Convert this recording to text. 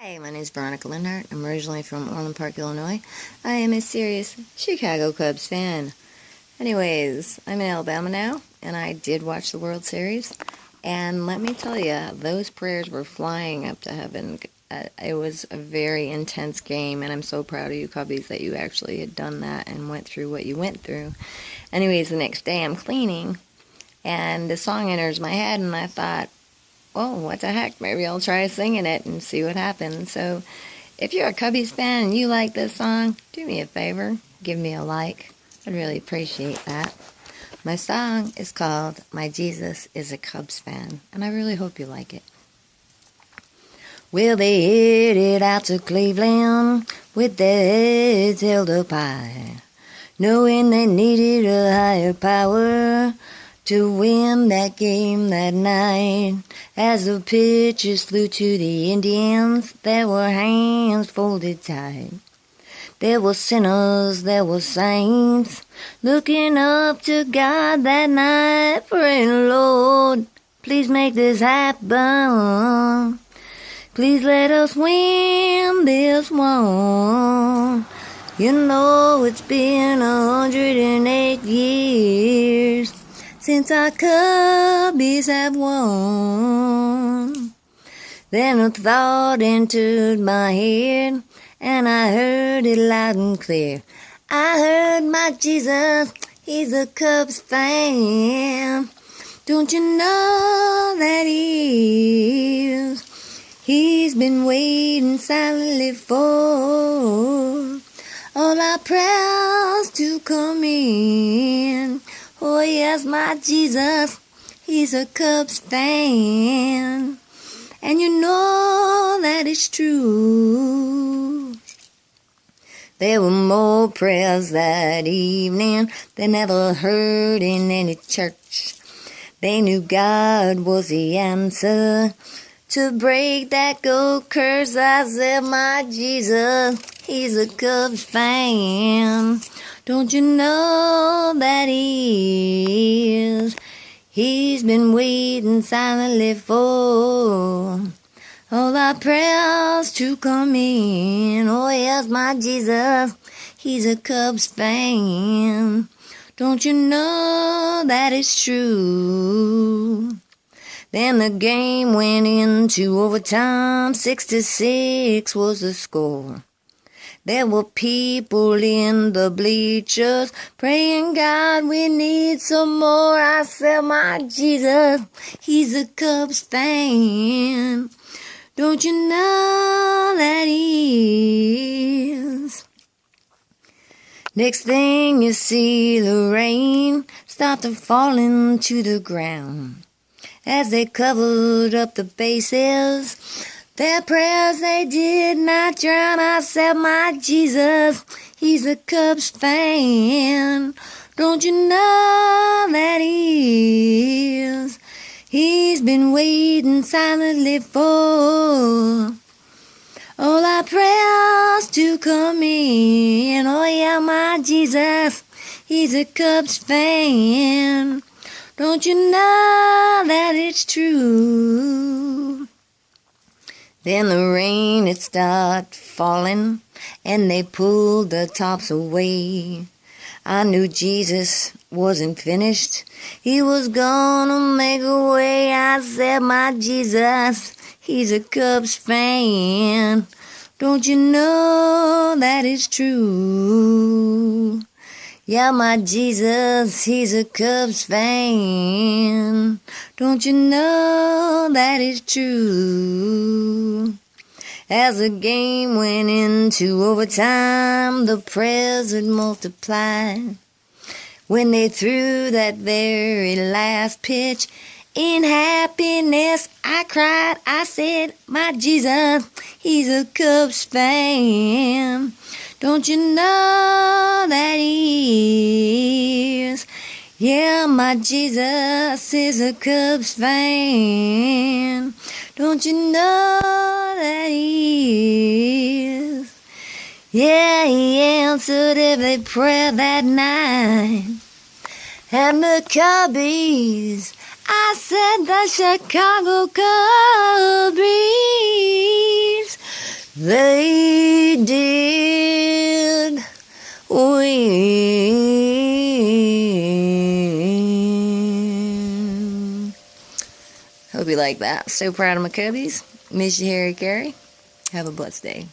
Hey, my name is Veronica Linhart. I'm originally from Orland Park, Illinois. I am a serious Chicago Cubs fan. Anyways, I'm in Alabama now, and I did watch the World Series. And let me tell you, those prayers were flying up to heaven. It was a very intense game, and I'm so proud of you, Cubbies, that you actually had done that and went through what you went through. Anyways, the next day I'm cleaning, and the song enters my head, and I thought, oh, what the heck, maybe I'll try singing it and see what happens. So if you're a Cubbies fan and you like this song, do me a favor, give me a like. I'd really appreciate that. My song is called My Jesus is a Cubs Fan, and I really hope you like it. Well, they headed out to Cleveland with their heads held up high, knowing they needed a higher power to win that game that night. As the pitches flew to the Indians, there were hands folded tight. There were sinners, there were saints, looking up to God that night, praying, Lord, please make this happen. Please let us win this one. You know it's been 108 years since our Cubbies have won. Then a thought entered my head, and I heard it loud and clear. I heard my Jesus, he's a Cubs fan. Don't you know that he is? He's been waiting silently for all our prayers to come in. Oh yes, my Jesus, he's a Cubs fan. And you know that it's true. There were more prayers that evening than ever heard in any church. They knew God was the answer to break that gold curse. I said, my Jesus, he's a Cubs fan. Don't you know that he is? He's been waiting silently for all our prayers to come in. Oh yes, my Jesus, he's a Cubs fan. Don't you know that it's true? Then the game went into overtime. 6-6 was the score. There were people in the bleachers praying, God, we need some more. I said, my Jesus, he's a Cubs fan. Don't you know that he is? Next thing you see, the rain start to fall into the ground. As they covered up the bases, their prayers they did not drown. I said, my Jesus, he's a Cubs fan. Don't you know that he is? He's been waiting silently for all our prayers to come in. Oh yeah, my Jesus, he's a Cubs fan. Don't you know that it's true? Then the rain, it started falling, and they pulled the tops away. I knew Jesus wasn't finished. He was gonna make a way. I said, my Jesus, he's a Cubs fan. Don't you know that it's true? Yeah, my Jesus, he's a Cubs fan. Don't you know that it's true? As the game went into overtime, the prayers had multiplied. When they threw that very last pitch, in happiness I cried. I said, my Jesus, he's a Cubs fan. Don't you know that he is? Yeah, my Jesus is a Cubs fan. Don't you know that he is? Yeah, he answered every prayer that night. And the Cubbies, I said the Chicago Cubs They did win. Hope you like that. So proud of my cubbies. Miss you, Harry Carey. Have a blessed day.